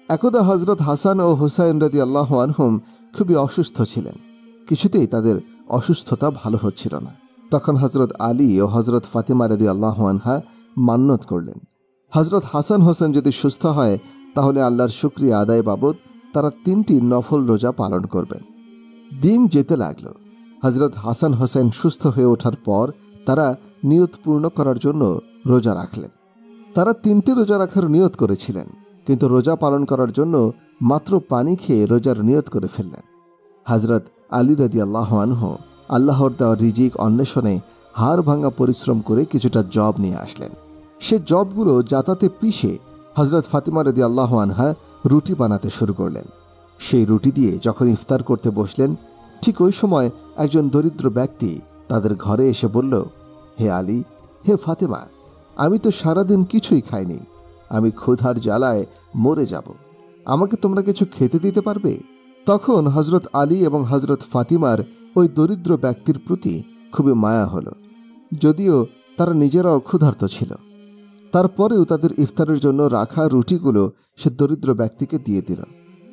একদা হজরত হাসান ও হুসাইন রাদিয়াল্লাহু আনহুম খুবই অসুস্থ ছিলেন। কিছুতেই তাদের অসুস্থতা ভালো হচ্ছিল না। তখন হজরত আলী ও হজরত ফাতিমা রাদিয়াল্লাহু আনহা মান্নত করলেন, হজরত হাসান হোসেন যদি সুস্থ হয় তাহলে আল্লাহর শুকরিয়া আদায় বাবদ তারা 3টি নফল রোজা পালন করবেন। দিন যেতে লাগল। হজরত হাসান হোসেন সুস্থ হয়ে ওঠার পর তারা নিয়ত পূর্ণ করার জন্য রোজা রাখলেন। তারা 3টি রোজা রাখার নিয়ত করেছিলেন, কিন্তু রোজা পালন করার জন্য মাত্র পানি খেয়ে রোজার নিয়ত করে ফেললেন। হজরত আলী রাদিয়াল্লাহু আনহু আল্লাহর দেওয়া রিজিক অন্বেষণে হাড় ভাঙা পরিশ্রম করে কিছুটা জব নিয়ে আসলেন। সে জবগুলো জাতাতে পিষে হজরত ফাতিমা রাদিয়াল্লাহু আনহা রুটি বানাতে শুরু করলেন। সেই রুটি দিয়ে যখন ইফতার করতে বসলেন, ঠিক ওই সময় একজন দরিদ্র ব্যক্তি তাদের ঘরে এসে বলল, হে আলী, হে ফাতেমা, আমি তো সারাদিন কিছুই খাইনি, আমি ক্ষুধার জ্বালায় মরে যাব, আমাকে তোমরা কিছু খেতে দিতে পারবে? তখন হজরত আলী এবং হজরত ফাতিমার ওই দরিদ্র ব্যক্তির প্রতি খুবই মায়া হলো, যদিও তারা নিজেরাও ক্ষুধার্ত ছিল। তারপরেও তাদের ইফতারের জন্য রাখা রুটিগুলো সে দরিদ্র ব্যক্তিকে দিয়ে দিল।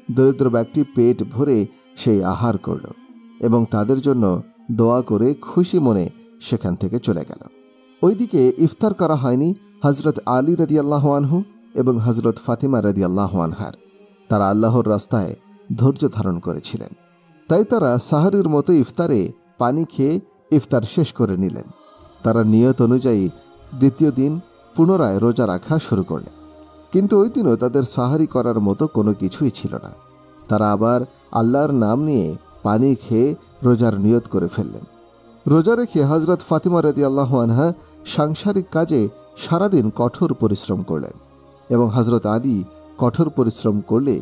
দরিদ্র ব্যক্তি পেট ভরে সেই আহার করল এবং তাদের জন্য দোয়া করে খুশি মনে সেখান থেকে চলে গেল। ওইদিকে ইফতার করা হয়নি হজরত আলী রাদিয়াল্লাহু আনহু এবং হজরত ফাতিমা রাদিয়াল্লাহু আনহার। তারা আল্লাহর রাস্তায় ধৈর্য ধারণ করেছিলেন, তাই তারা সাহারির মতো ইফতারে পানি খেয়ে ইফতার শেষ করে নিলেন। তারা নিয়ত অনুযায়ী দ্বিতীয় দিন পুনরায় রোজা রাখা শুরু করলেন, কিন্তু ওই দিনও তাদের সাহারি করার মতো কোনো কিছুই ছিল না। তারা আবার আল্লাহর নাম নিয়ে পানি খেয়ে রোজার নিয়ত করে ফেললেন। রোজা রেখে হজরত ফাতিমা রাদিয়াল্লাহু আনহা সাংসারিক কাজে সারাদিন কঠোর পরিশ্রম করলেন এবং হজরত আলী কঠোর পরিশ্রম করলে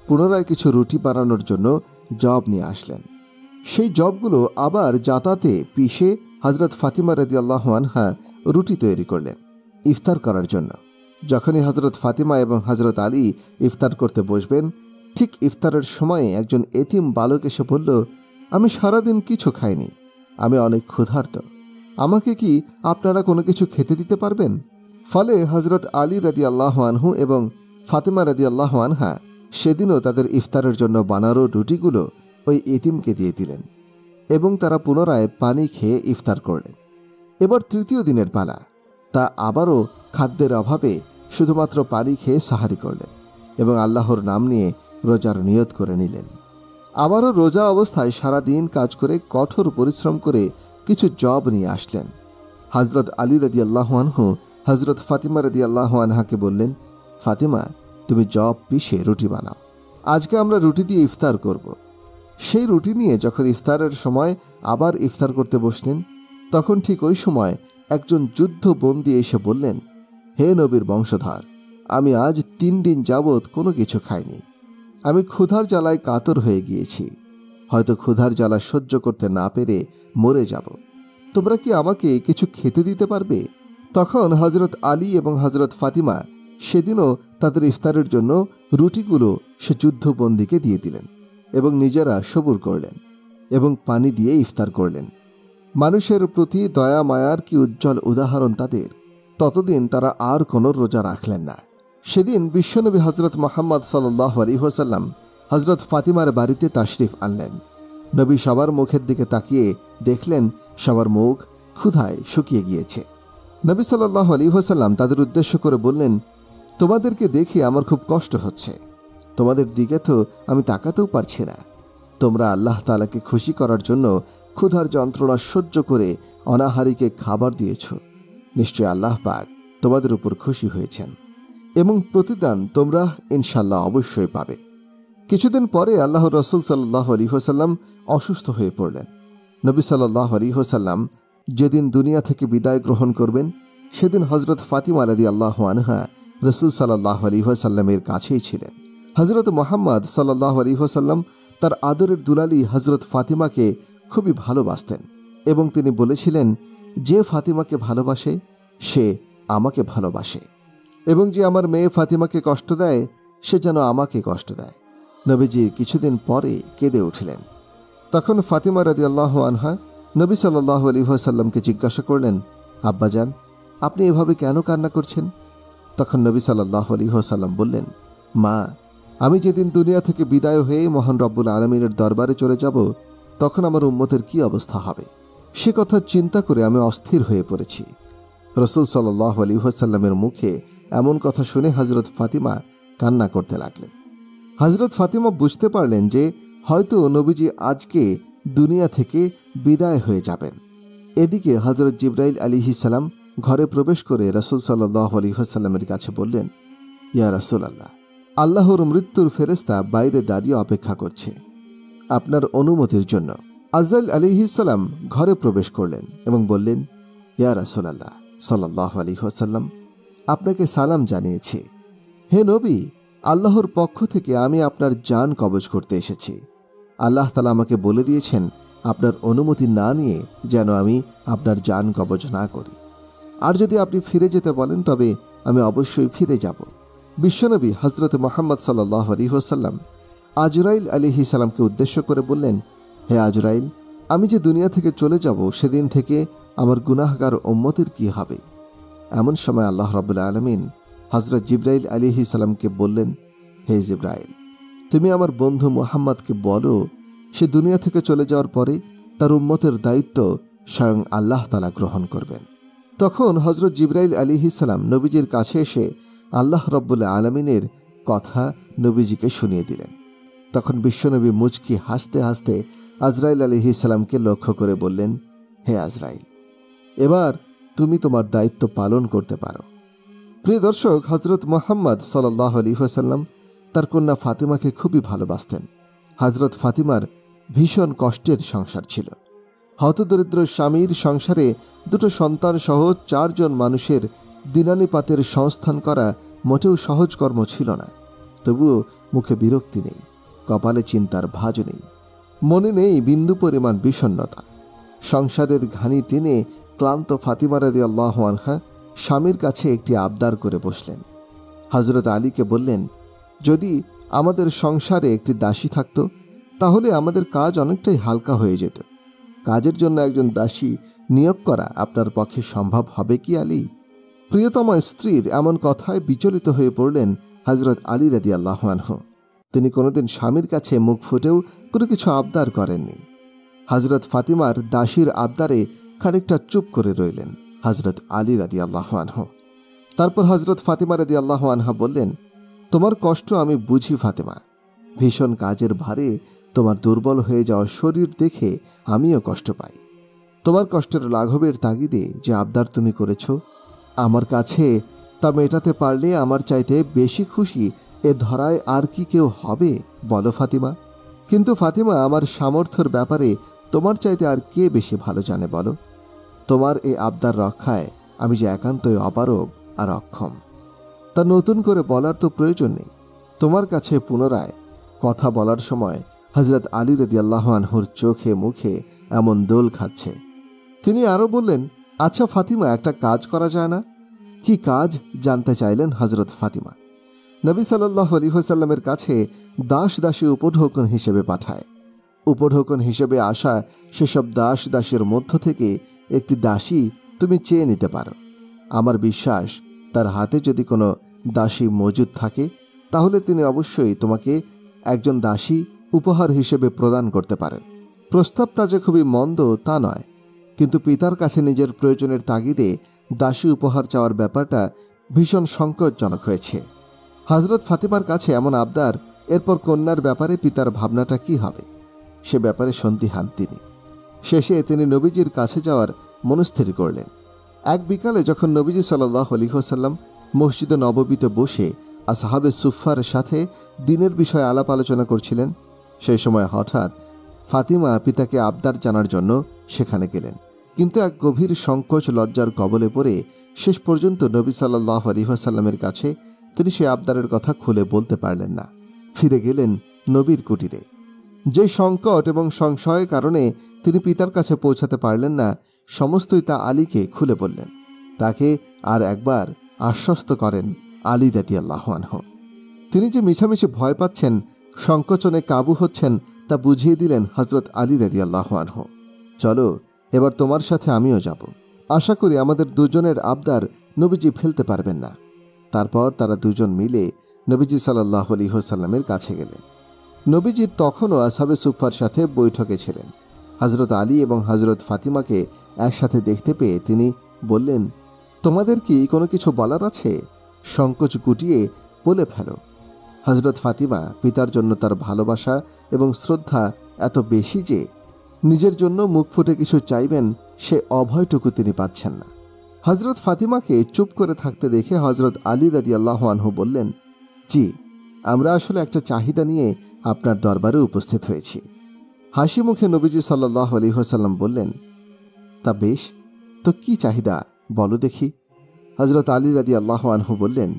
পুনরায় কিছু রুটি বানানোর জন্য জব নিয়ে আসলেন। সেই জবগুলো আবার জাতাতে পিষে হজরত ফাতিমা রাদিয়াল্লাহু আনহা রুটি তৈরি করলেন ইফতার করার জন্য। যখনই হজরত ফাতিমা এবং হজরত আলী ইফতার করতে বসবেন, ঠিক ইফতারের সময়ে একজন এতিম বালক এসে বলল, আমি সারাদিন কিছু খাইনি, আমি অনেক ক্ষুধার্ত, আমাকে কি আপনারা কোনো কিছু খেতে দিতে পারবেন? ফলে হজরত আলী রাদিয়াল্লাহু আনহু এবং ফাতিমা রাদিয়াল্লাহু আনহা সেদিনও তাদের ইফতারের জন্য বানানো রুটিগুলো ওই এতিমকে দিয়ে দিলেন এবং তারা পুনরায় পানি খেয়ে ইফতার করলেন। এবার তৃতীয় দিনের পালা। তা আবারও খাদ্যের অভাবে শুধুমাত্র পানি খেয়ে সাহারি করলেন এবং আল্লাহর নাম নিয়ে রোজার নিয়ত করে নিলেন। আবারও রোজা অবস্থায় সারা দিন কাজ করে কঠোর পরিশ্রম করে কিছু জব নিয়ে আসলেন। হজরত আলী রাদিয়াল্লাহু আনহু হজরত ফাতিমা রাদিয়াল্লাহু আনহাকে বললেন, ফাতিমা, তুমি জব পিষে রুটি বানাও, আজকে আমরা রুটি দিয়ে ইফতার করব। সেই রুটি নিয়ে যখন ইফতারের সময় আবার ইফতার করতে বসলেন, তখন ঠিক ওই সময় একজন যুদ্ধবন্দী এসে বললেন, হে নবীর বংশধর, আমি আজ 3 দিন যাবৎ কোনো কিছু খাইনি, আমি ক্ষুধার জ্বালায় কাতর হয়ে গিয়েছি, হয়তো ক্ষুধার জ্বালা সহ্য করতে না পেরে মরে যাব, তোমরা কি আমাকে কিছু খেতে দিতে পারবে? তখন হজরত আলী এবং হজরত ফাতিমা সেদিনও তাদের ইফতারের জন্য রুটিগুলো সে যুদ্ধবন্দীকে দিয়ে দিলেন এবং নিজেরা সবুর করলেন এবং পানি দিয়ে ইফতার করলেন। মানুষের প্রতি দয়া মায়ার কি উজ্জ্বল উদাহরণ তাদের। ততদিন তারা আর কোনো রোজা রাখলেন না। সেদিন বিশ্বনবী হজরত মুহাম্মদ সাল্লাল্লাহু আলাইহি ওয়াসাল্লাম হজরত ফাতিমার বাড়িতে তাশরিফ আনলেন। নবী সবার মুখের দিকে তাকিয়ে দেখলেন সবার মুখ ক্ষুধায় শুকিয়ে গিয়েছে। নবী সাল্লাল্লাহু আলাইহি ওয়াসাল্লাম তাদের উদ্দেশ্য করে বললেন, তোমাদেরকে দেখে আমার খুব কষ্ট হচ্ছে, তোমাদের দিকে তো আমি তাকাতেও পারছি না। তোমরা আল্লাহ তাআলাকে খুশি করার জন্য ক্ষুধার যন্ত্রণা সহ্য করে অনাহারীকে খাবার দিয়েছ। নিশ্চয় আল্লাহ পাক তোমাদের উপর খুশি হয়েছেন এবং প্রতিদান তোমরা ইনশাআল্লাহ অবশ্যই পাবে। কিছুদিন পরে আল্লাহর রাসূল সাল্লাল্লাহু আলাইহি ওয়াসাল্লাম অসুস্থ হয়ে পড়লেন। নবী সাল্লাল্লাহু আলাইহি ওয়াসাল্লাম যেদিন দুনিয়া থেকে বিদায় গ্রহণ করবেন, সেদিন হজরত ফাতিমা রাদিয়াল্লাহু আনহা রাসূল সাল্লাল্লাহু আলাইহি ওয়াসাল্লামের কাছেই ছিলেন। হজরত মুহাম্মদ সাল্লাল্লাহু আলাইহি ওয়াসাল্লাম তার আদরের দুলালি হজরত ফাতিমাকে খুবই ভালোবাসতেন এবং তিনি বলেছিলেন, যে ফাতিমাকে ভালোবাসে সে আমাকে ভালোবাসে এবং যে আমার মেয়ে ফাতিমাকে কষ্ট দেয় সে যেন আমাকে কষ্ট দেয়। নবীজি কিছুদিন পরে কেঁদে উঠলেন। তখন ফাতিমা রাদিয়াল্লাহু আনহা নবী সাল্লাল্লাহু আলাইহি ওয়াসাল্লামকে জিজ্ঞাসা করলেন, আব্বাজান, আপনি এভাবে কেন কান্না করছেন? তখন নবী সাল্লাল্লাহু আলাইহি ওয়াসাল্লাম বললেন, মা, আমি যেদিন দুনিয়া থেকে বিদায় হয়ে মহান রব্বুল আলমিনের দরবারে চলে যাব, তখন আমার উম্মতের কি অবস্থা হবে সে কথা চিন্তা করে আমি অস্থির হয়ে পড়েছি। রসুল সাল্লাল্লাহু আলাইহি ওয়াসাল্লামের মুখে এমন কথা শুনে হযরত ফাতিমা কান্না করতে লাগলেন। হযরত ফাতিমা বুঝতে পারলেন যে হয়তো নবীজি আজকে দুনিয়া থেকে বিদায় হয়ে যাবেন। এদিকে হযরত জিবরাইল আলাইহিস সালাম ঘরে প্রবেশ করে রাসূল সাল্লাল্লাহু আলাইহি ওয়াসাল্লামের কাছে বললেন, ইয়া রাসূলুল্লাহ, আল্লাহর মৃত্যুর ফেরেশতা বাইরে দাঁড়িয়ে অপেক্ষা করছে আপনার অনুমতির জন্য। আজরাইল আলাইহিস সালাম ঘরে প্রবেশ করলেন এবং বললেন, ইয়া রাসূলুল্লাহ সাল্লাল্লাহু আলাইহি ওয়াসাল্লাম, আপনাকে সালাম জানিয়েছি। হে নবী, আল্লাহর পক্ষ থেকে আমি আপনার জান কবজ করতে এসেছি। আল্লাহ তাআলা আমাকে বলে দিয়েছেন আপনার অনুমতি না নিয়ে যেন আমি আপনার জান কবজ না করি। আর যদি আপনি ফিরে যেতে বলেন তবে আমি অবশ্যই ফিরে যাব। বিশ্বনবী হযরত মুহাম্মদ সাল্লাল্লাহু আলাইহি ওয়াসাল্লাম আজরাইল আলাইহিস সালামকে উদ্দেশ্য করে বললেন, হে আজরাইল, আমি যে দুনিয়া থেকে চলে যাব সেদিন থেকে আমার গুনাহগার উম্মতের কি হবে? এমন সময় আল্লাহ রাব্বুল আলামিন হযরত জিবরাইল আলাইহিস সালামকে বললেন, হে জিবরাইল, তুমি আমার বন্ধু মুহাম্মদকে বলো সে দুনিয়া থেকে চলে যাওয়ার পরে তার উম্মতের দায়িত্ব স্বয়ং আল্লাহ তাআলা গ্রহণ করবেন। তখন হযরত জিবরাইল আলাইহিস সালাম নবীজির কাছে এসে আল্লাহ রাব্বুল আলামিনের কথা নবীজিকে শুনিয়ে দিলেন। তখন বিশ্বনবী মুচকি হাসতে হাসতে আজরাইল আলাইহিস সালামকে লক্ষ্য করে বললেন, হে আজরাইল, এবার তুমি তোমার দায়িত্ব পালন করতে পারো। প্রিয় দর্শক, হযরত মুহাম্মদ সাল্লাল্লাহু আলাইহি ওয়াসাল্লাম তার কন্যা ফাতিমাকে খুবই ভালোবাসতেন। হযরত ফাতিমার ভীষণ কষ্টের সংসার ছিল। হতদরিদ্র স্বামীর সংসারে দুটো সন্তান সহ 4 জন মানুষের দিনানিপাতের সংস্থান করা মোটেও সহজ কর্ম ছিল না। তবুও মুখে বিরক্তি নেই, কপালে চিন্তার ভাঁজ নেই, মনে নেই বিন্দু পরিমাণ বিষণ্ণতা। সংসারের ঘানি টেনে ক্লান্ত ফাতিমা রাদিয়াল্লাহু আনহা স্বামীর কাছে একটি আবদার করে বসলেন। হযরত আলীকে বললেন, যদি আমাদের সংসারে একটি দাসী থাকতো তাহলে আমাদের কাজ অনেকটাই হালকা হয়ে যেত। কাজের জন্য একজন দাসী নিয়োগ করা আপনার পক্ষে সম্ভব হবে কি আলী? প্রিয়তমা স্ত্রীর এমন কথায় বিচলিত হয়ে পড়লেন হযরত আলী রাদিয়াল্লাহু আনহু। তিনি কোনোদিন স্বামীর কাছে মুখ ফুটেও কোনো কিছু আবদার করেননি। হযরত ফাতিমার দাসীর আবদারে খানিকটা চুপ করে রইলেন হযরত আলী রাদিয়াল্লাহু আনহু। তারপর হযরত ফাতিমা রাদিয়াল্লাহু আনহা বললেন, তোমার কষ্ট আমি বুঝি ফাতিমা। ভীষণ কাজের ভারে তোমার দুর্বল হয়ে যাওয়া শরীর দেখে আমিও কষ্ট পাই। তোমার কষ্টের লাঘবের তাগিদে যে আবদার তুমি করেছ, আমার কাছে তা মেটাতে পারলে আমার চাইতে বেশি খুশি এ ধরায় আর কি কেউ হবে বলো ফাতিমা? কিন্তু ফাতিমা, আমার সামর্থ্যের ব্যাপারে তোমার চাইতে আর কে বেশি ভালো জানে বলো? তোমার এই আবদার রক্ষায় আমি যে একান্তই অপারগ আর অক্ষম, তা নতুন করে বলার তো প্রয়োজন নেই। তোমার কাছে পুনরায় কথা বলার সময় হযরত আলী রাদিয়াল্লাহু আনহুর চোখে মুখে এমন দোল খাচ্ছে। তিনি আরও বললেন, আচ্ছা ফাতিমা, একটা কাজ করা যায় না? কি কাজ জানতে চাইলেন হযরত ফাতিমা। নবী সাল্লাল্লাহু আলাইহি ওয়াসাল্লামের কাছে দাস দাসী উপঢৌকন হিসেবে পাঠায়। উপঢৌকন হিসেবে আসা সেসব দাস দাসের মধ্য থেকে একটি দাসী তুমি চেয়ে নিতে পারো। আমার বিশ্বাস তার হাতে যদি কোনো দাসী মজুদ থাকে তাহলে তিনি অবশ্যই তোমাকে একজন দাসী উপহার হিসেবে প্রদান করতে পারেন। প্রস্তাবটা যে খুবই মন্দ তা নয়, কিন্তু পিতার কাছে নিজের প্রয়োজনের তাগিদে দাসী উপহার চাওয়ার ব্যাপারটা ভীষণ সংকটজনক হয়েছে। হযরত ফাতিমার কাছে এমন আবদার, এরপর কন্যার ব্যাপারে পিতার ভাবনাটা কি হবে সে ব্যাপারে সন্দিহান তিনি। শেষে তিনি নবীজির কাছে যাওয়ার মনস্থির করলেন। এক বিকালে যখন নবীজি সাল্লাল্লাহু আলাইহি ওয়াসাল্লাম মসজিদে নববীতে বসে আসহাবে সুফফার সাথে দিনের বিষয়ে আলাপ আলোচনা করছিলেন, সেই সময় হঠাৎ ফাতিমা পিতাকে আবদার জানার জন্য সেখানে গেলেন। কিন্তু এক গভীর সংকোচ লজ্জার কবলে পড়ে শেষ পর্যন্ত নবী সাল্লাল্লাহু আলাইহি ওয়াসাল্লামের কাছে তিনি সে আবদারের কথা খুলে বলতে পারলেন না। ফিরে গেলেন নবীর কুটিরে। যে সংকট এবং সংশয়ের কারণে তিনি পিতার কাছে পৌঁছাতে পারলেন না, সমস্তই তা আলীকে খুলে বললেন। তাকে আর একবার আশ্বস্ত করেন আলী রাদিয়াল্লাহু আনহু। তিনি যে মিছামিছি ভয় পাচ্ছেন, সংকোচনে কাবু হচ্ছেন, তা বুঝিয়ে দিলেন হযরত আলী রাদিয়াল্লাহু আনহু। চলো, এবার তোমার সাথে আমিও যাব। আশা করি আমাদের দুজনের আবদার নবীজি ফেলতে পারবেন না। তারপর তারা দুজন মিলে নবীজি সাল্লাল্লাহু আলাইহি ওয়াসাল্লামের কাছে গেলেন। নবীজি তখনও আসহাবে সুফফার সাথে বৈঠকে ছিলেন। হযরত আলী এবং হযরত ফাতিমাকে একসাথে দেখতে পেয়ে তিনি বললেন, তোমাদের কি কোনো কিছু বলার আছে? সংকোচ গুটিয়ে বলে ফেলো। হযরত ফাতিমা পিতার জন্য তার ভালোবাসা এবং শ্রদ্ধা এত বেশি যে নিজের জন্য মুখ ফুটে কিছু চাইবেন সে অভয়টুকু তিনি পাচ্ছেন না। হযরত ফাতিমাকে চুপ করে থাকতে দেখে হযরত আলী রাদিয়াল্লাহু আনহু বললেন, জি, আমরা আসলে একটা চাহিদা নিয়ে আপনার দরবারে উপস্থিত হয়েছি। হাসি মুখে নবীজি সাল্লাল্লাহু আলাইহি ওয়াসাল্লাম বললেন, তা বেশ, তো কি চাহিদা বলো দেখি। হযরত আলী রাদিয়াল্লাহু আনহু বললেন,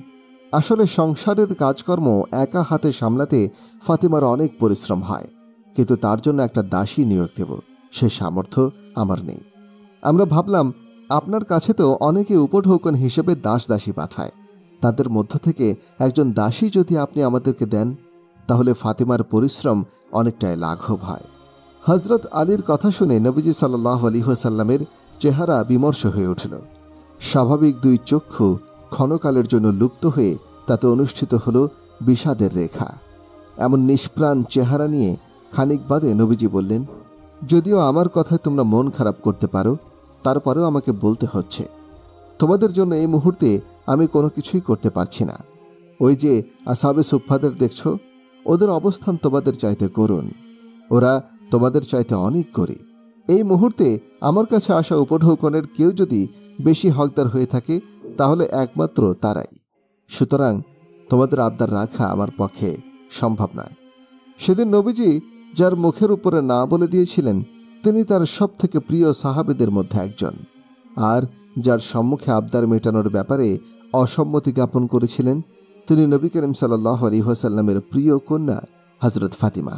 আসলে সংসারের কাজকর্ম একা হাতে সামলাতে ফাতিমার অনেক পরিশ্রম হয়, কিন্তু তার জন্য একটা দাসী নিয়োগ দেব সে সামর্থ্য আমার নেই। আমরা ভাবলাম আপনার কাছে তো অনেকে উপঢৌকন হিসেবে দাস দাসী পাঠায়, তাদের মধ্য থেকে একজন দাসী যদি আপনি আমাদেরকে দেন তাহলে ফাতিমার পরিশ্রম অনেকটাই লাঘব হয়। হযরত আলীর কথা শুনে নবীজি সাল্লাল্লাহু আলাইহি ওয়াসাল্লামের চেহারা বিমর্ষ হয়ে উঠল। স্বাভাবিক দুই চক্ষু ক্ষণকালের জন্য লুপ্ত হয়ে তাতে অনুষ্ঠিত হল বিষাদের রেখা। এমন নিষ্প্রাণ চেহারা নিয়ে খানিক বাদে নবীজি বললেন, যদিও আমার কথায় তোমরা মন খারাপ করতে পারো, তারপরেও আমাকে বলতে হচ্ছে। তোমাদের জন্য এই মুহূর্তে আমি কোনো কিছুই করতে পারছি না। ওই যে আসহাবে সুফফাদের দেখছো, ওদের অবস্থান তোমাদের চাইতে করুন, ওরা তোমাদের চাইতে অনেক গরীব। এই মুহূর্তে আমার কাছে আসা উপঢৌকনের কেউ যদি বেশি হকদার হয়ে থাকে তাহলে একমাত্র তারাই। সুতরাং তোমাদের আবদার রাখা আমার পক্ষে সম্ভব নয়। সেদিন নবীজি যার মুখের উপরে না বলে দিয়েছিলেন তিনি তার সব থেকে প্রিয় সাহাবীদের মধ্যে একজন, আর যার সম্মুখে আবদার মেটানোর ব্যাপারে অসম্মতি জ্ঞাপন করেছিলেন তিনি নবী করিম সাল্লাল্লাহু আলাইহি ওয়াসাল্লামের প্রিয় কন্যা হযরত ফাতিমা।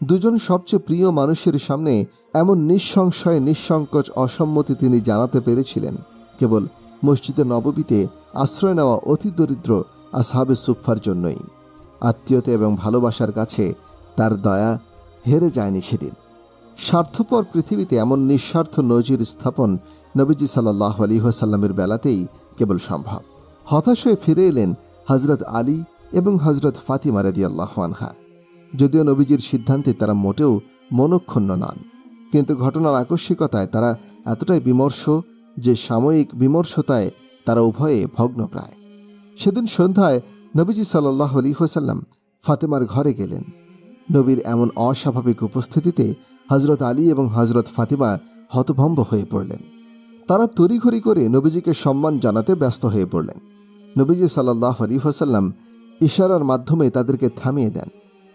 দুজন সবচেয়ে প্রিয় মানুষের সামনে এমন নিঃসংশয় নিঃসংকোচ অসম্মতি তিনি জানাতে পেরেছিলেন কেবল মসজিদে নববীতে আশ্রয় নেওয়া অতি দরিদ্র আসহাবে সুফফার জন্যই। আত্মীয়তা এবং ভালোবাসার কাছে তার দয়া হেরে যায়নি সেদিন। স্বার্থপর পৃথিবীতে এমন নিঃস্বার্থ নজির স্থাপন নবীজি সাল্লাল্লাহু আলাইহি ওয়াসাল্লামের বেলাতেই কেবল সম্ভব। হতাশ হয়ে ফিরে এলেন হযরত আলী এবং হযরত ফাতিমা রাদিয়াল্লাহু আনহা। যদিও নবীজির সিদ্ধান্তে তারা মোটেও মনক্ষুণ্ণ নন, কিন্তু ঘটনার আকস্মিকতায় তারা এতটাই বিমর্ষ যে সাময়িক বিমর্ষতায় তারা উভয়ে ভগ্নপ্রায়। সেদিন সন্ধ্যায় নবীজি সাল্লাল্লাহু আলাইহি ওয়াসাল্লাম ফাতিমার ঘরে গেলেন। নবীর এমন অস্বাভাবিক উপস্থিতিতে হযরত আলী এবং হযরত ফাতিমা হতভম্ব হয়ে পড়লেন। তারা তড়িঘড়ি করে নবীজিকে সম্মান জানাতে ব্যস্ত হয়ে পড়লেন। নবীজি সাল্লাল্লাহু আলাইহি ওয়াসাল্লাম ইশারার মাধ্যমে তাদেরকে থামিয়ে দেন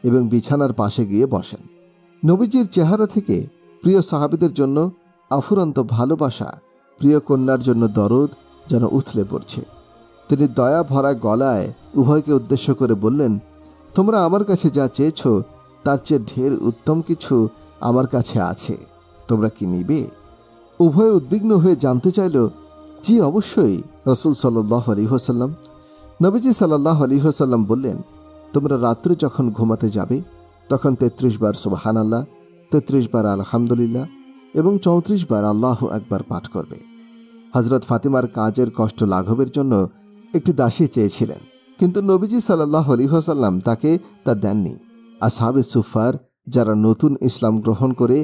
এবং বিছানার পাশে গিয়ে বসেন। নবীজির চেহারা থেকে প্রিয় সাহাবীদের জন্য আফুরন্ত ভালোবাসা, প্রিয় কন্যার জন্য দরদ যেন উথলে পড়ছে। তিনি দয়া ভরা গলায় উভয়কে উদ্দেশ্য করে বললেন, তোমরা আমার কাছে যা চেয়েছ তার চেয়ে ঢের উত্তম কিছু আমার কাছে আছে, তোমরা কি নিবে? উভয়ে উদ্বিগ্ন হয়ে জানতে চাইল, জি অবশ্যই রাসূল সাল্লাল্লাহু আলাইহি ওয়াসাল্লাম। নবীজি সাল্লাল্লাহু আলাইহি ওয়াসাল্লাম বললেন, তোমরা রাত্রে যখন ঘুমাতে যাবে তখন 33 বার সুবহানাল্লাহ, 33 বার আলহামদুলিল্লাহ এবং 34 বার আল্লাহু আকবার পাঠ করবে। হযরত ফাতিমার কাজের কষ্ট লাঘবের জন্য একটি দাসী চেয়েছিলেন, কিন্তু নবীজি সাল্লাল্লাহু আলাইহি ওয়াসাল্লাম তাকে তা দেননি। আসহাবে সুফফার যারা নতুন ইসলাম গ্রহণ করে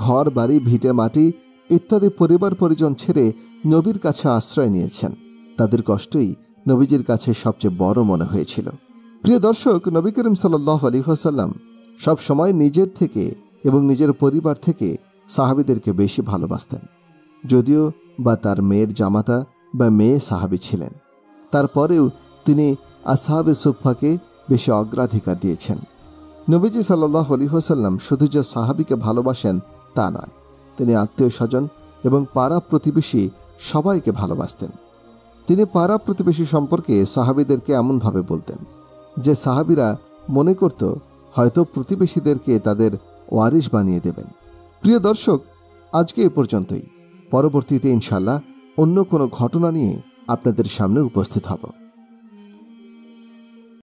ঘর বাড়ি ভিটে মাটি ইত্যাদি পরিবার পরিজন ছেড়ে নবীর কাছে আশ্রয় নিয়েছেন, তাদের কষ্টই নবীজির কাছে সবচেয়ে বড় মনে হয়েছিল। প্রিয় দর্শক, নবী করিম সাল্লাল্লাহু আলাইহি ওয়াসাল্লাম সব সময় নিজের থেকে এবং নিজের পরিবার থেকে সাহাবীদেরকে বেশি ভালোবাসতেন। যদিও বা তার মেয়ের জামাতা বা মেয়ে সাহাবী ছিলেন, তারপরেও তিনি আসহাবে সুফফাকে বেশি অগ্রাধিকার দিয়েছেন। নবীজি সাল্লাল্লাহু আলাইহি ওয়াসাল্লাম শুধু যে সাহাবীকে ভালোবাসেন তা নয়, তিনি আত্মীয় স্বজন এবং পাড়া প্রতিবেশী সবাইকে ভালোবাসতেন। তিনি পাড়া প্রতিবেশী সম্পর্কে সাহাবীদেরকে এমনভাবে বলতেন যে সাহাবীরা মনে করত হয়তো প্রতিবেশীদেরকে তাদের ওয়ারিশ বানিয়ে দেবেন। প্রিয় দর্শক, আজকে এ পর্যন্তই। পরবর্তীতে ইনশাআল্লাহ অন্য কোনো ঘটনা নিয়ে আপনাদের সামনে উপস্থিত হব।